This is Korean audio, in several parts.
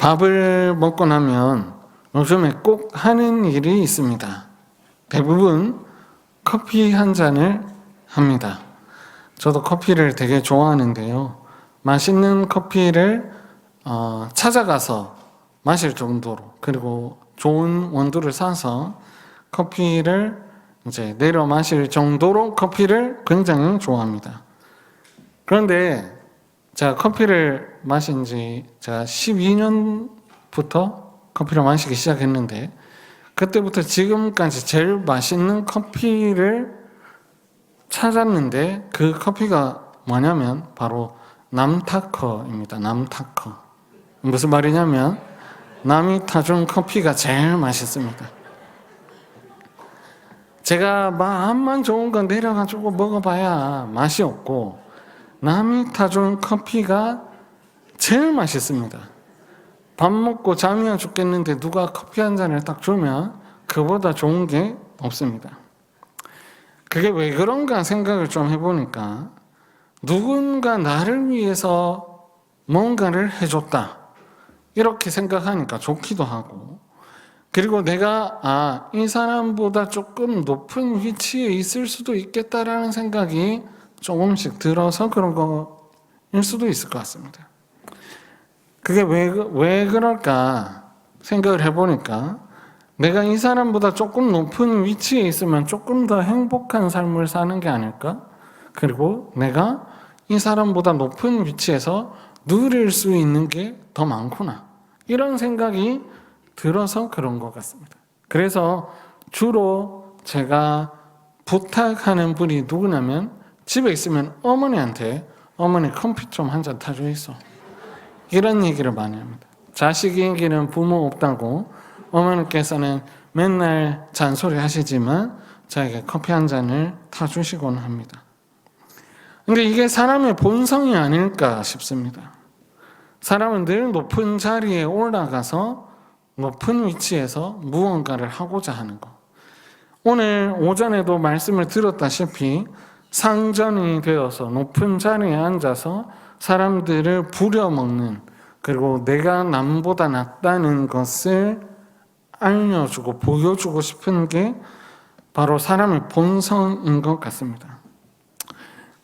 밥을 먹고 나면 요즘에 꼭 하는 일이 있습니다. 대부분 커피 한 잔을 합니다. 저도 커피를 되게 좋아하는데요. 맛있는 커피를 찾아가서 마실 정도로, 그리고 좋은 원두를 사서 커피를 이제 내려 마실 정도로 커피를 굉장히 좋아합니다. 그런데 제가 커피를 마신 지 제가 12년부터 커피를 마시기 시작했는데, 그때부터 지금까지 제일 맛있는 커피를 찾았는데, 그 커피가 뭐냐면 바로 남타커입니다. 남타커. 무슨 말이냐면 남이 타준 커피가 제일 맛있습니다. 제가 맛만 좋은 거 내려가지고 먹어봐야 맛이 없고, 남이 타준 커피가 제일 맛있습니다. 밥 먹고 잠이 안 죽겠는데 누가 커피 한 잔을 딱 주면 그보다 좋은 게 없습니다. 그게 왜 그런가 생각을 좀 해보니까, 누군가 나를 위해서 뭔가를 해줬다 이렇게 생각하니까 좋기도 하고, 그리고 내가 이 사람보다 조금 높은 위치에 있을 수도 있겠다라는 생각이 조금씩 들어서 그런 거일 수도 있을 것 같습니다. 그게 왜 그럴까 생각을 해보니까, 내가 이 사람보다 조금 높은 위치에 있으면 조금 더 행복한 삶을 사는 게 아닐까? 그리고 내가 이 사람보다 높은 위치에서 누릴 수 있는 게 더 많구나, 이런 생각이 들어서 그런 것 같습니다. 그래서 주로 제가 부탁하는 분이 누구냐면, 집에 있으면 어머니한테 어머니 커피 좀 한 잔 타줘 있어, 이런 얘기를 많이 합니다. 자식에게는 부모 없다고 어머니께서는 맨날 잔소리 하시지만 저에게 커피 한 잔을 타주시곤 합니다. 근데 이게 사람의 본성이 아닐까 싶습니다. 사람은 늘 높은 자리에 올라가서 높은 위치에서 무언가를 하고자 하는 것. 오늘 오전에도 말씀을 들었다시피 상전이 되어서 높은 자리에 앉아서 사람들을 부려먹는, 그리고 내가 남보다 낫다는 것을 알려주고 보여주고 싶은 게 바로 사람의 본성인 것 같습니다.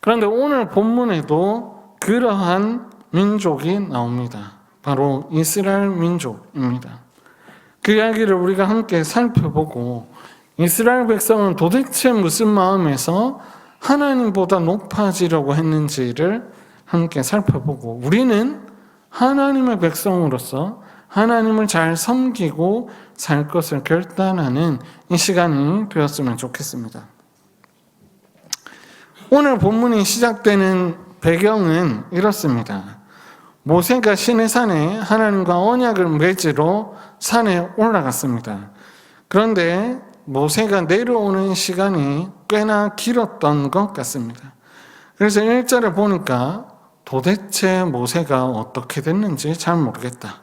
그런데 오늘 본문에도 그러한 민족이 나옵니다. 바로 이스라엘 민족입니다. 그 이야기를 우리가 함께 살펴보고, 이스라엘 백성은 도대체 무슨 마음에서 하나님보다 높아지려고 했는지를 함께 살펴보고, 우리는 하나님의 백성으로서 하나님을 잘 섬기고 살 것을 결단하는 이 시간이 되었으면 좋겠습니다. 오늘 본문이 시작되는 배경은 이렇습니다. 모세가 시내산에 하나님과 언약을 맺으러 산에 올라갔습니다. 그런데 모세가 내려오는 시간이 꽤나 길었던 것 같습니다. 그래서 1절에 보니까 도대체 모세가 어떻게 됐는지 잘 모르겠다,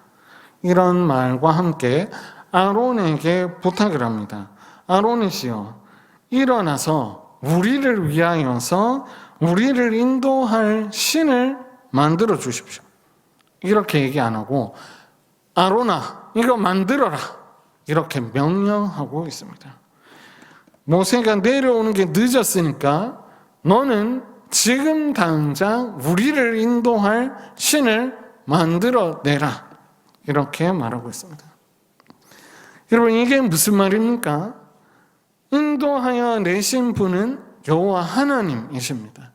이런 말과 함께 아론에게 부탁을 합니다. 아론이시여, 일어나서 우리를 위하여서 우리를 인도할 신을 만들어 주십시오. 이렇게 얘기 안 하고 아론아, 이거 만들어라, 이렇게 명령하고 있습니다. 모세가 내려오는 게 늦었으니까 너는 지금 당장 우리를 인도할 신을 만들어내라, 이렇게 말하고 있습니다. 여러분, 이게 무슨 말입니까? 인도하여 내신 분은 여호와 하나님이십니다.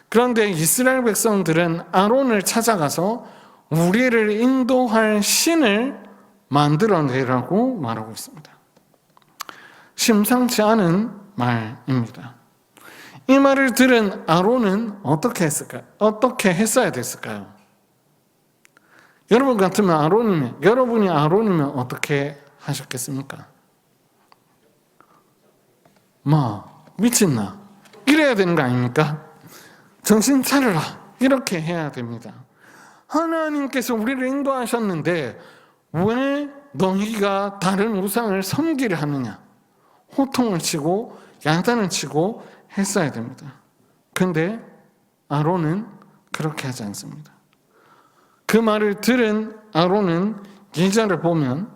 그런데 이스라엘 백성들은 아론을 찾아가서 우리를 인도할 신을 만들어내라고 말하고 있습니다. 심상치 않은 말입니다. 이 말을 들은 아론은 어떻게 했을까요? 어떻게 했어야 됐을까요? 여러분이 아론이면 어떻게 하셨겠습니까? 미친나, 이래야 되는 거 아닙니까? 정신 차려라, 이렇게 해야 됩니다. 하나님께서 우리를 인도하셨는데 왜 너희가 다른 우상을 섬기려 하느냐, 호통을 치고 야단을 치고 했어야 됩니다. 근데 아론은 그렇게 하지 않습니다. 그 말을 들은 아론은 2절에 보면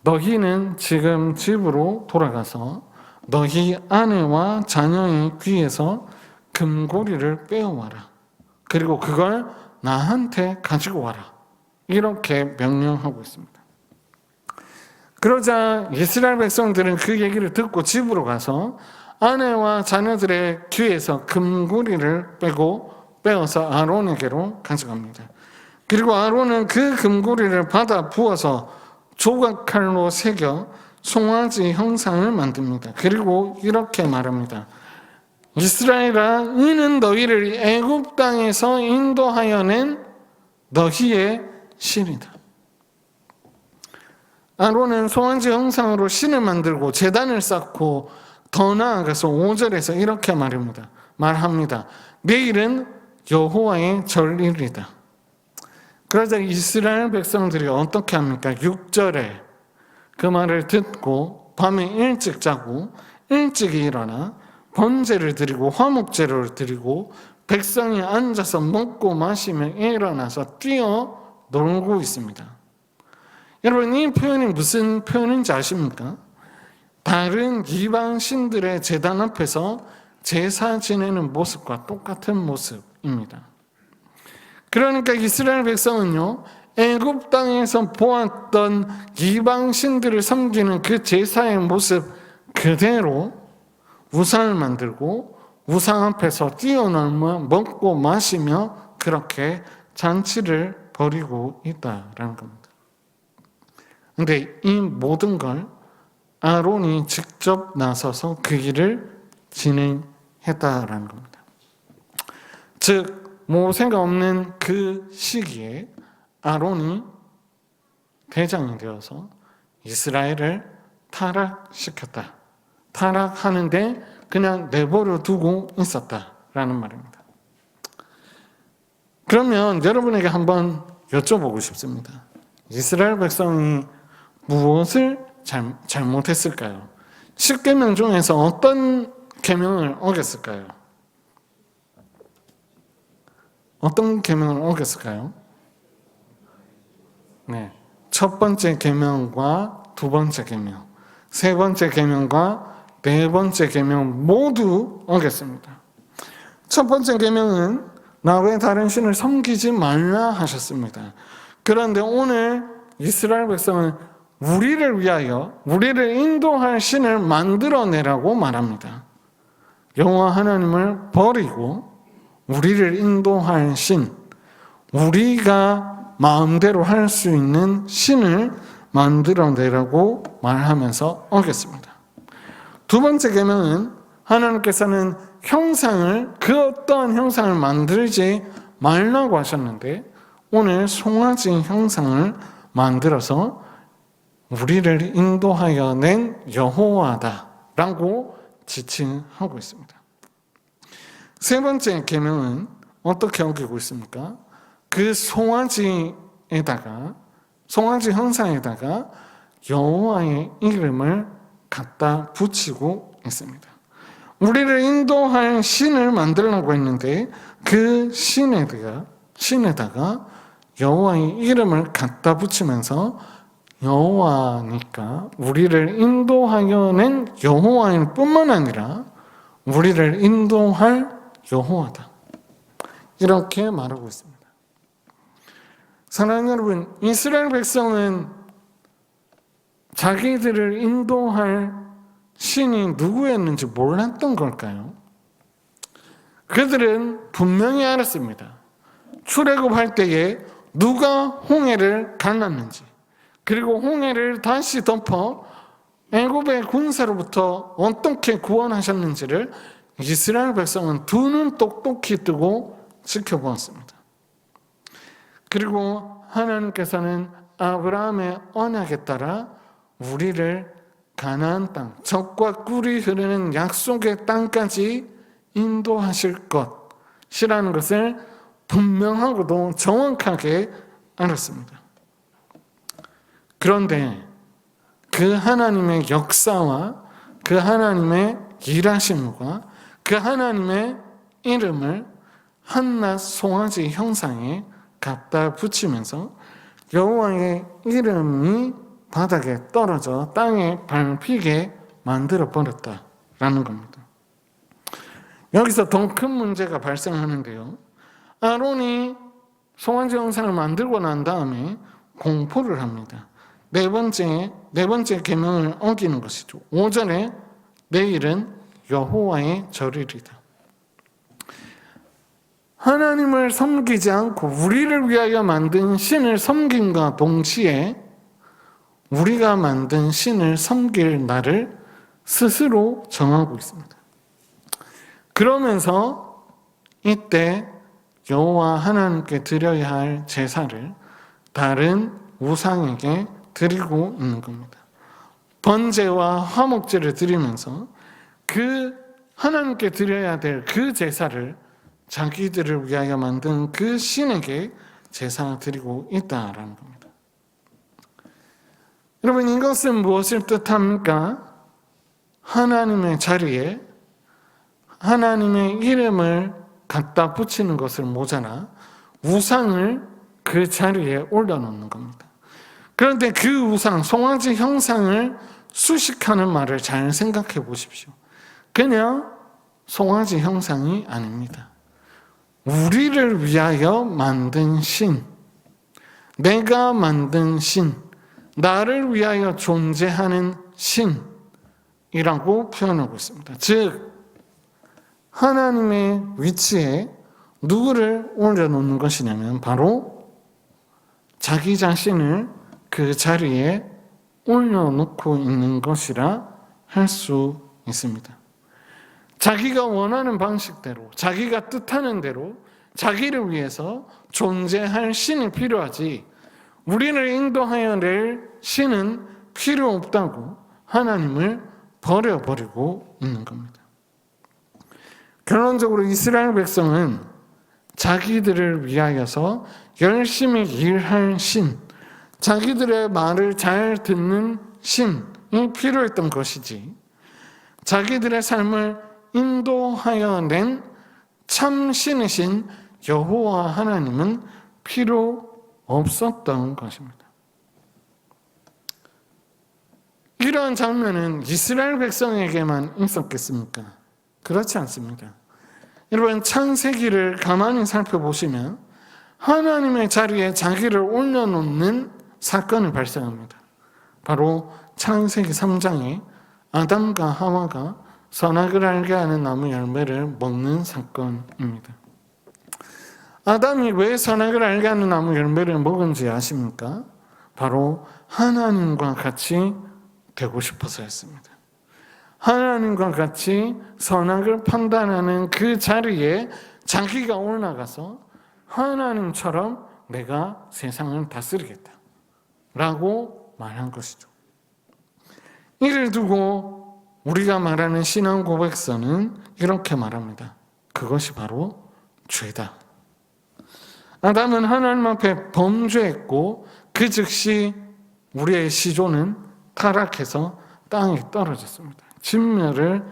너희는 지금 집으로 돌아가서 너희 아내와 자녀의 귀에서 금고리를 빼어와라. 그리고 그걸 나한테 가지고 와라. 이렇게 명령하고 있습니다. 그러자 이스라엘 백성들은 그 얘기를 듣고 집으로 가서 아내와 자녀들의 귀에서 금고리를 빼어서 아론에게로 가져갑니다. 그리고 아론은 그 금고리를 받아 부어서 조각칼로 새겨 송아지 형상을 만듭니다. 그리고 이렇게 말합니다. 이스라엘아, 이는 너희를 애굽 땅에서 인도하여 낸 너희의 신이다. 아론은 송아지 형상으로 신을 만들고 제단을 쌓고 더 나아가서 5절에서 이렇게 말합니다. 내일은 여호와의 절일이다. 그러자 이스라엘 백성들이 어떻게 합니까? 6절에 그 말을 듣고 밤에 일찍 자고 일찍 일어나 번제를 드리고 화목제를 드리고 백성이 앉아서 먹고 마시며 일어나서 뛰어 놀고 있습니다. 여러분, 이 표현이 무슨 표현인지 아십니까? 다른 이방 신들의 제단 앞에서 제사 지내는 모습과 똑같은 모습입니다. 그러니까 이스라엘 백성은요, 애굽 땅에서 보았던 이방 신들을 섬기는 그 제사의 모습 그대로 우상을 만들고 우상 앞에서 뛰어놀며 먹고 마시며 그렇게 잔치를 벌이고 있다라는 겁니다. 그런데 이 모든 걸 아론이 직접 나서서 그 일을 진행했다라는 겁니다. 즉 모세가 없는 그 시기에 아론이 대장이 되어서 이스라엘을 타락시켰다. 타락하는데 그냥 내버려 두고 있었다라는 말입니다. 그러면 여러분에게 한번 여쭤보고 싶습니다. 이스라엘 백성이 무엇을 잘못했을까요? 10계명 중에서 어떤 계명을 어겼을까요? 어떤 계명을 어겼을까요? 네, 첫 번째 계명과 두 번째 계명, 세 번째 계명과 네 번째 계명 모두 어겼습니다. 첫 번째 계명은 나 외에 다른 신을 섬기지 말라 하셨습니다. 그런데 오늘 이스라엘 백성은 우리를 위하여 우리를 인도할 신을 만들어내라고 말합니다. 여호와 하나님을 버리고 우리를 인도할 신, 우리가 마음대로 할 수 있는 신을 만들어내라고 말하면서 어겼습니다. 두 번째 계명은 하나님께서는 그 어떠한 형상을 만들지 말라고 하셨는데 오늘 송아지 형상을 만들어서 우리를 인도하여 낸 여호와다라고 지칭하고 있습니다. 세 번째 계명은 어떻게 어기고 있습니까? 그 송아지 형상에다가 여호와의 이름을 갖다 붙이고 있습니다. 우리를 인도할 신을 만들려고 했는데 그 신에다가 여호와의 이름을 갖다 붙이면서 여호와니까 우리를 인도하여 낸 여호와일 뿐만 아니라 우리를 인도할 여호와다. 이렇게 말하고 있습니다. 사랑하는 여러분, 이스라엘 백성은 자기들을 인도할 신이 누구였는지 몰랐던 걸까요? 그들은 분명히 알았습니다. 출애굽할 때에 누가 홍해를 갈랐는지, 그리고 홍해를 다시 덮어 애굽의 군사로부터 어떻게 구원하셨는지를 이스라엘 백성은 두 눈 똑똑히 뜨고 지켜보았습니다. 그리고 하나님께서는 아브라함의 언약에 따라 우리를 가나안 땅, 젖과 꿀이 흐르는 약속의 땅까지 인도하실 것이라는 것을 분명하고도 정확하게 알았습니다. 그런데 그 하나님의 역사와 그 하나님의 일하심과 그 하나님의 이름을 한낱 송아지 형상에 갖다 붙이면서 여호와의 이름이 바닥에 떨어져 땅에 밟히게 만들어 버렸다라는 겁니다. 여기서 더 큰 문제가 발생하는데요. 아론이 송아지 형상을 만들고 난 다음에 공포를 합니다. 네 번째 계명을 어기는 것이죠. 5절에 내일은 여호와의 절이리다. 하나님을 섬기지 않고 우리를 위하여 만든 신을 섬김과 동시에 우리가 만든 신을 섬길 날을 스스로 정하고 있습니다. 그러면서 이때 여호와 하나님께 드려야 할 제사를 다른 우상에게 드리고 있는 겁니다. 번제와 화목제를 드리면서 그 하나님께 드려야 될 그 제사를 자기들을 위하여 만든 그 신에게 제사 드리고 있다라는 겁니다. 여러분, 이것은 무엇을 뜻합니까? 하나님의 자리에 하나님의 이름을 갖다 붙이는 것을 모자라 우상을 그 자리에 올려놓는 겁니다. 그런데 그 우상, 송아지 형상을 수식하는 말을 잘 생각해 보십시오. 그냥 송아지 형상이 아닙니다. 우리를 위하여 만든 신, 내가 만든 신, 나를 위하여 존재하는 신이라고 표현하고 있습니다. 즉, 하나님의 위치에 누구를 올려놓는 것이냐면 바로 자기 자신을 그 자리에 올려놓고 있는 것이라 할 수 있습니다. 자기가 원하는 방식대로, 자기가 뜻하는 대로 자기를 위해서 존재할 신이 필요하지 우리를 인도하여 낼 신은 필요 없다고 하나님을 버려버리고 있는 겁니다. 결론적으로 이스라엘 백성은 자기들을 위하여서 열심히 일할 신, 자기들의 말을 잘 듣는 신이 필요했던 것이지 자기들의 삶을 인도하여 낸 참신이신 여호와 하나님은 필요 없었던 것입니다. 이러한 장면은 이스라엘 백성에게만 있었겠습니까? 그렇지 않습니다. 여러분, 창세기를 가만히 살펴보시면 하나님의 자리에 자기를 올려놓는 사건이 발생합니다. 바로 창세기 3장에 아담과 하와가 선악을 알게 하는 나무 열매를 먹는 사건입니다. 아담이 왜 선악을 알게 하는 나무 열매를 먹은지 아십니까? 바로 하나님과 같이 되고 싶어서였습니다. 하나님과 같이 선악을 판단하는 그 자리에 자기가 올라가서 하나님처럼 내가 세상을 다스리겠다 라고 말한 것이죠. 이를 두고 우리가 말하는 신앙 고백서는 이렇게 말합니다. 그것이 바로 죄다. 아담은 하나님 앞에 범죄했고 그 즉시 우리의 시조는 타락해서 땅에 떨어졌습니다. 진멸을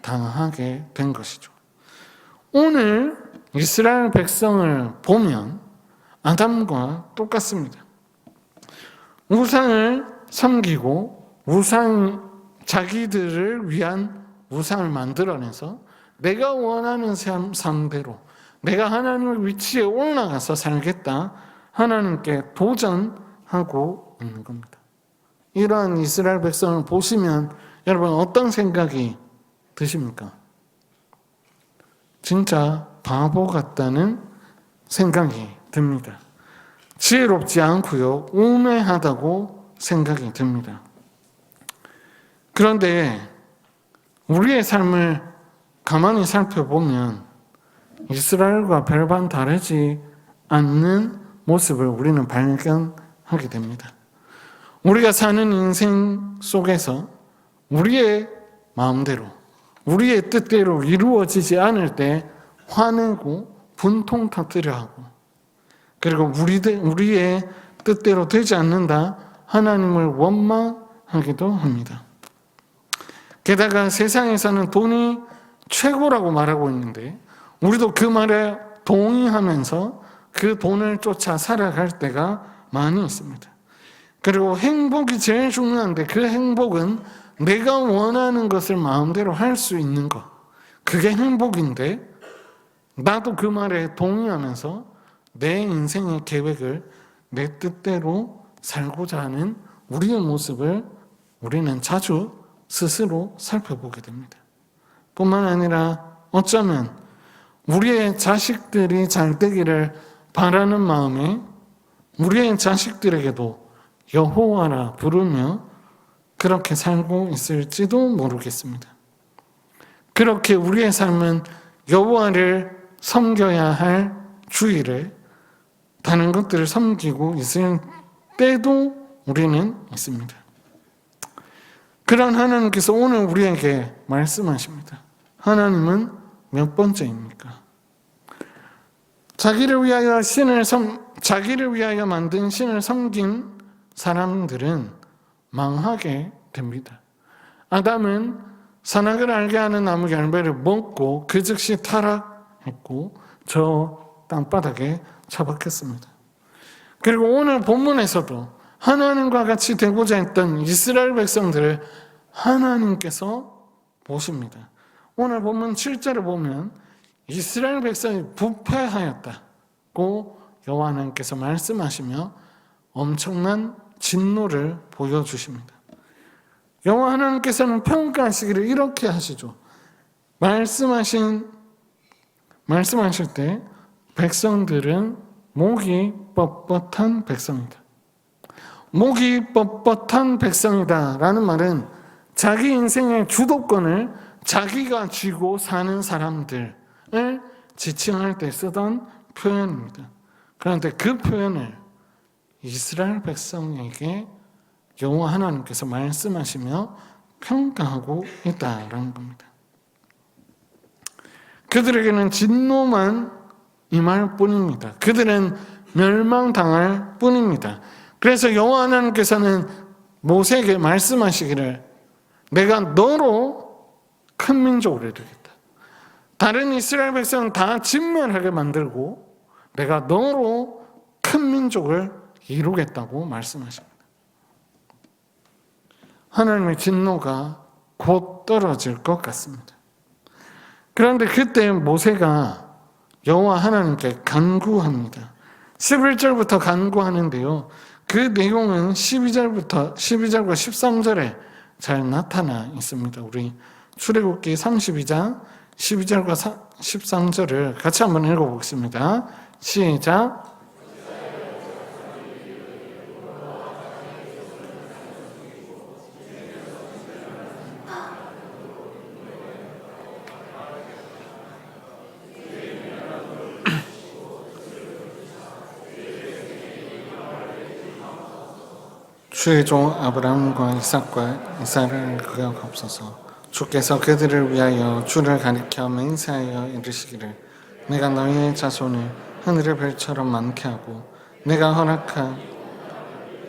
당하게 된 것이죠. 오늘 이스라엘 백성을 보면 아담과 똑같습니다. 우상을 섬기고 자기들을 위한 우상을 만들어내서 내가 원하는 삶대로 내가 하나님의 위치에 올라가서 살겠다 하나님께 도전하고 있는 겁니다. 이러한 이스라엘 백성을 보시면 여러분 어떤 생각이 드십니까? 진짜 바보 같다는 생각이 듭니다. 지혜롭지 않고요, 우매하다고 생각이 듭니다. 그런데 우리의 삶을 가만히 살펴보면 이스라엘과 별반 다르지 않는 모습을 우리는 발견하게 됩니다. 우리가 사는 인생 속에서 우리의 마음대로, 우리의 뜻대로 이루어지지 않을 때 화내고 분통 터뜨려 하고, 그리고 우리의 뜻대로 되지 않는다 하나님을 원망하기도 합니다. 게다가 세상에서는 돈이 최고라고 말하고 있는데 우리도 그 말에 동의하면서 그 돈을 쫓아 살아갈 때가 많이 있습니다. 그리고 행복이 제일 중요한데 그 행복은 내가 원하는 것을 마음대로 할 수 있는 것, 그게 행복인데 나도 그 말에 동의하면서 내 인생의 계획을 내 뜻대로 살고자 하는 우리의 모습을 우리는 자주 스스로 살펴보게 됩니다. 뿐만 아니라 어쩌면 우리의 자식들이 잘 되기를 바라는 마음에 우리의 자식들에게도 여호와라 부르며 그렇게 살고 있을지도 모르겠습니다. 그렇게 우리의 삶은 여호와를 섬겨야 할 주일에 다른 것들을 섬기고 있을 때도 우리는 있습니다. 그런 하나님께서 오늘 우리에게 말씀하십니다. 하나님은 몇 번째입니까? 자기를 위하여 만든 신을 섬긴 사람들은 망하게 됩니다. 아담은 선악을 알게 하는 나무 열매를 먹고 그 즉시 타락했고 저 땅바닥에 처박혔습니다. 그리고 오늘 본문에서도 하나님과 같이 되고자 했던 이스라엘 백성들을 하나님께서 보십니다. 오늘 본문 7절을 보면 이스라엘 백성이 부패하였다고 여호와 하나님께서 말씀하시며 엄청난 진노를 보여주십니다. 여호와 하나님께서는 평가하시기를 이렇게 하시죠. 말씀하실 때 백성들은 목이 뻣뻣한 백성이다. 목이 뻣뻣한 백성이다 라는 말은 자기 인생의 주도권을 자기가 쥐고 사는 사람들을 지칭할 때 쓰던 표현입니다. 그런데 그 표현을 이스라엘 백성에게 여호와 하나님께서 말씀하시며 평가하고 있다라는 겁니다. 그들에게는 진노만 임할 뿐입니다. 그들은 멸망당할 뿐입니다. 그래서 여호와 하나님께서는 모세에게 말씀하시기를 내가 너로 큰 민족을 이루겠다. 다른 이스라엘 백성은 다 진멸하게 만들고 내가 너로 큰 민족을 이루겠다고 말씀하십니다. 하나님의 진노가 곧 떨어질 것 같습니다. 그런데 그때 모세가 여호와 하나님께 간구합니다. 11절부터 간구하는데요. 그 내용은 12절과 13절에 잘 나타나 있습니다. 우리 출애굽기 32장 12절과 13절을 같이 한번 읽어보겠습니다. 시작. 주의 종 아브라함과 이삭과 이스라엘을 기억하옵소서. 주께서 그들을 위하여 주를 가리켜 맹세하여 이르시기를 내가 너희의 자손을 하늘의 별처럼 많게 하고 내가 허락한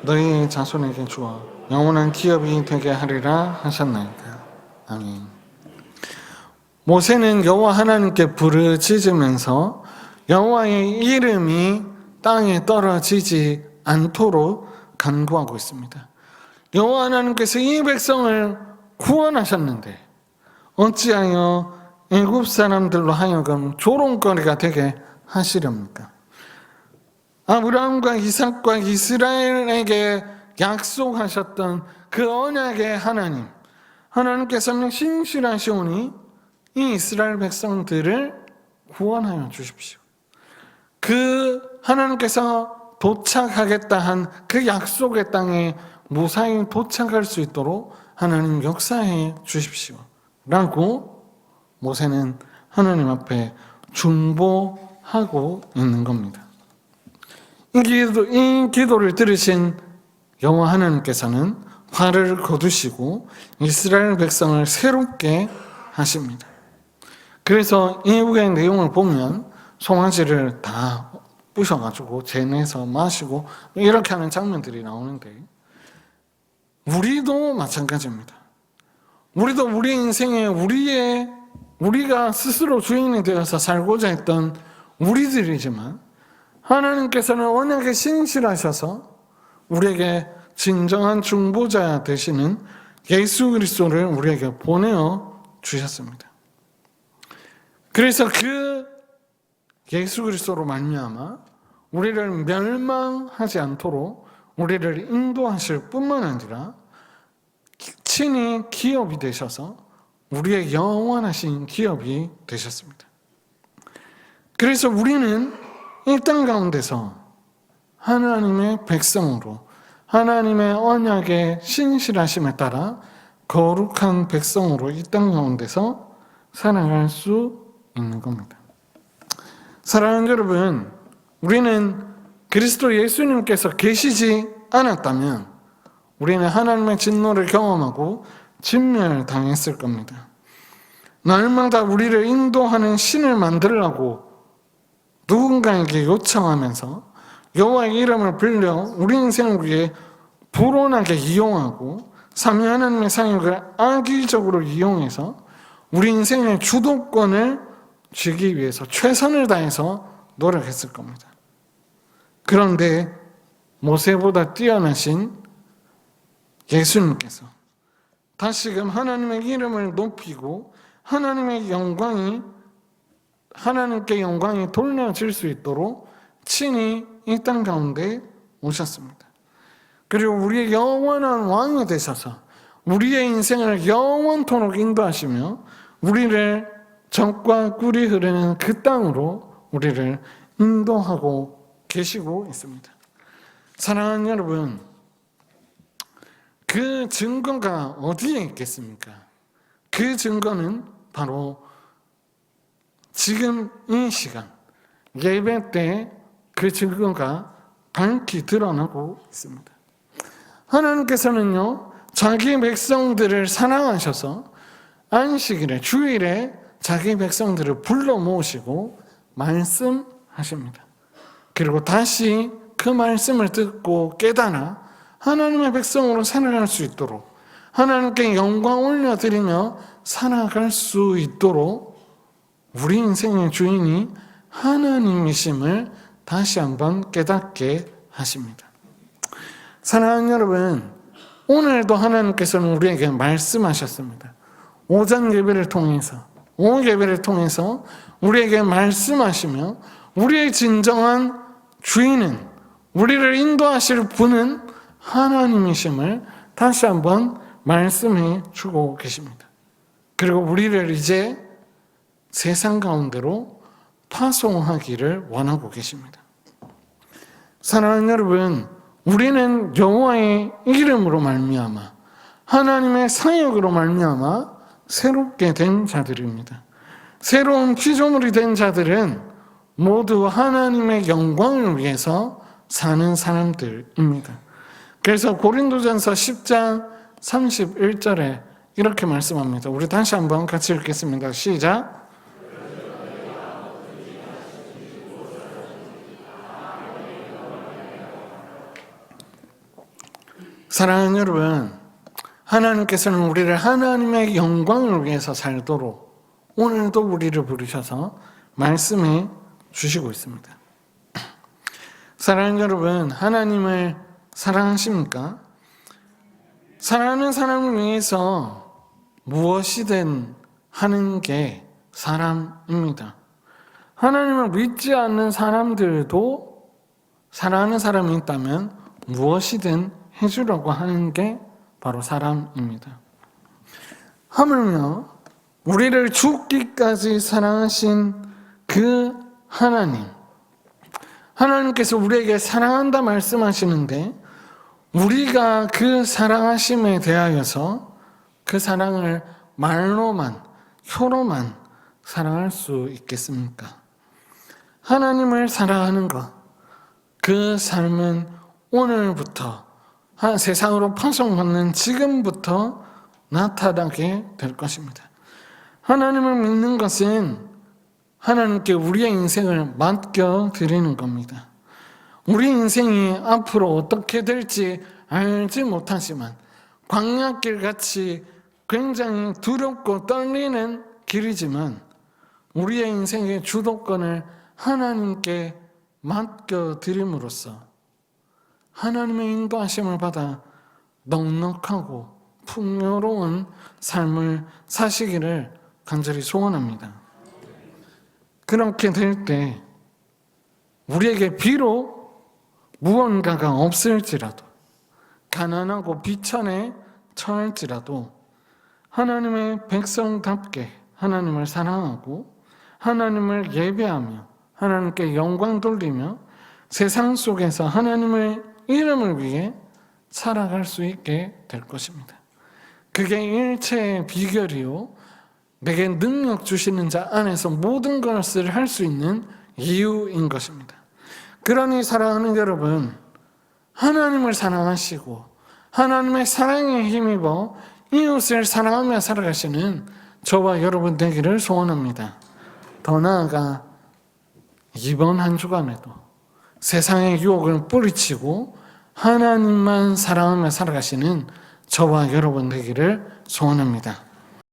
너희의 자손에게 주어 영원한 기업이 되게 하리라 하셨나이다. 아멘. 모세는 여호와 하나님께 부르짖으면서 여호와의 이름이 땅에 떨어지지 않도록 간구하고 있습니다. 여호와 하나님께서 이 백성을 구원하셨는데 어찌하여 애굽 사람들로 하여금 조롱거리가 되게 하시렵니까? 아브라함과 이삭과 이스라엘에게 약속하셨던 그 언약의 하나님께서는 신실하시오니 이 이스라엘 백성들을 구원하여 주십시오. 그 하나님께서 도착하겠다 한 그 약속의 땅에 무사히 도착할 수 있도록 하나님 역사해 주십시오 라고 모세는 하나님 앞에 중보하고 있는 겁니다. 이 기도를 들으신 여호와 하나님께서는 화를 거두시고 이스라엘 백성을 새롭게 하십니다. 그래서 이후의 내용을 보면 송아지를 다 부셔가지고 재내서 마시고 이렇게 하는 장면들이 나오는데 우리도 마찬가지입니다. 우리도 우리 인생에 우리가 스스로 주인이 되어서 살고자 했던 우리들이지만 하나님께서는 언약에 신실하셔서 우리에게 진정한 중보자 되시는 예수 그리스도를 우리에게 보내어 주셨습니다. 그래서 그 예수 그리스도로 말미암아 우리를 멸망하지 않도록 우리를 인도하실 뿐만 아니라 친히 기업이 되셔서 우리의 영원하신 기업이 되셨습니다. 그래서 우리는 이 땅 가운데서 하나님의 백성으로 하나님의 언약의 신실하심에 따라 거룩한 백성으로 이 땅 가운데서 살아갈 수 있는 겁니다. 사랑하는 여러분, 우리는 그리스도 예수님께서 계시지 않았다면 우리는 하나님의 진노를 경험하고 진멸당했을 겁니다. 날마다 우리를 인도하는 신을 만들라고 누군가에게 요청하면서 여호와의 이름을 불려 우리 인생을 위해 불온하게 이용하고 삼위 하나님의 사역을 악의적으로 이용해서 우리 인생의 주도권을 쥐기 위해서 최선을 다해서 노력했을 겁니다. 그런데 모세보다 뛰어나신 예수님께서 다시금 하나님의 이름을 높이고 하나님께 영광이 돌려질 수 있도록 친히 이 땅 가운데 오셨습니다. 그리고 우리의 영원한 왕이 되셔서 우리의 인생을 영원토록 인도하시며 우리를 젖과 꿀이 흐르는 그 땅으로 우리를 인도하고 계시고 있습니다. 사랑하는 여러분, 그 증거가 어디에 있겠습니까? 그 증거는 바로 지금 이 시간 예배 때 그 증거가 밝히 드러나고 있습니다. 하나님께서는요, 자기 백성들을 사랑하셔서 안식일에, 주일에 자기 백성들을 불러 모으시고 말씀하십니다. 그리고 다시 그 말씀을 듣고 깨달아 하나님의 백성으로 살아갈 수 있도록 하나님께 영광 올려드리며 살아갈 수 있도록 우리 인생의 주인이 하나님이심을 다시 한번 깨닫게 하십니다. 사랑하는 여러분, 오늘도 하나님께서는 우리에게 말씀하셨습니다. 오전 예배를 통해서, 오후 예배를 통해서 우리에게 말씀하시며 우리의 진정한 주인은, 우리를 인도하실 분은 하나님이심을 다시 한번 말씀해 주고 계십니다. 그리고 우리를 이제 세상 가운데로 파송하기를 원하고 계십니다. 사랑하는 여러분, 우리는 여호와의 이름으로 말미암아 하나님의 사역으로 말미암아 새롭게 된 자들입니다. 새로운 피조물이 된 자들은 모두 하나님의 영광을 위해서 사는 사람들입니다. 그래서 고린도전서 10장 31절에 이렇게 말씀합니다. 우리 다시 한번 같이 읽겠습니다. 시작. 사랑하는 여러분, 하나님께서는 우리를 하나님의 영광을 위해서 살도록 오늘도 우리를 부르셔서 말씀해 주시고 있습니다. 사랑하는 여러분, 하나님을 사랑하십니까? 사랑하는 사람을 위해서 무엇이든 하는 게 사람입니다. 하나님을 믿지 않는 사람들도 사랑하는 사람이 있다면 무엇이든 해주려고 하는 게 바로 사람입니다. 하물며 우리를 죽기까지 사랑하신 그 하나님께서 우리에게 사랑한다 말씀하시는데 우리가 그 사랑하심에 대하여서 그 사랑을 말로만, 혀로만 사랑할 수 있겠습니까? 하나님을 사랑하는 것, 그 삶은 오늘부터 세상으로 파송받는 지금부터 나타나게 될 것입니다. 하나님을 믿는 것은 하나님께 우리의 인생을 맡겨드리는 겁니다. 우리 인생이 앞으로 어떻게 될지 알지 못하지만 광야길같이 굉장히 두렵고 떨리는 길이지만 우리의 인생의 주도권을 하나님께 맡겨드림으로써 하나님의 인도하심을 받아 넉넉하고 풍요로운 삶을 사시기를 간절히 소원합니다. 그렇게 될 때 우리에게 비록 무언가가 없을지라도 가난하고 비천에 처할지라도 하나님의 백성답게 하나님을 사랑하고 하나님을 예배하며 하나님께 영광 돌리며 세상 속에서 하나님의 이름을 위해 살아갈 수 있게 될 것입니다. 그게 일체의 비결이요 내게 능력 주시는 자 안에서 모든 것을 할 수 있는 이유인 것입니다. 그러니 사랑하는 여러분, 하나님을 사랑하시고 하나님의 사랑에 힘입어 이웃을 사랑하며 살아가시는 저와 여러분 되기를 소원합니다. 더 나아가 이번 한 주간에도 세상의 유혹을 뿌리치고 하나님만 사랑하며 살아가시는 저와 여러분 되기를 소원합니다.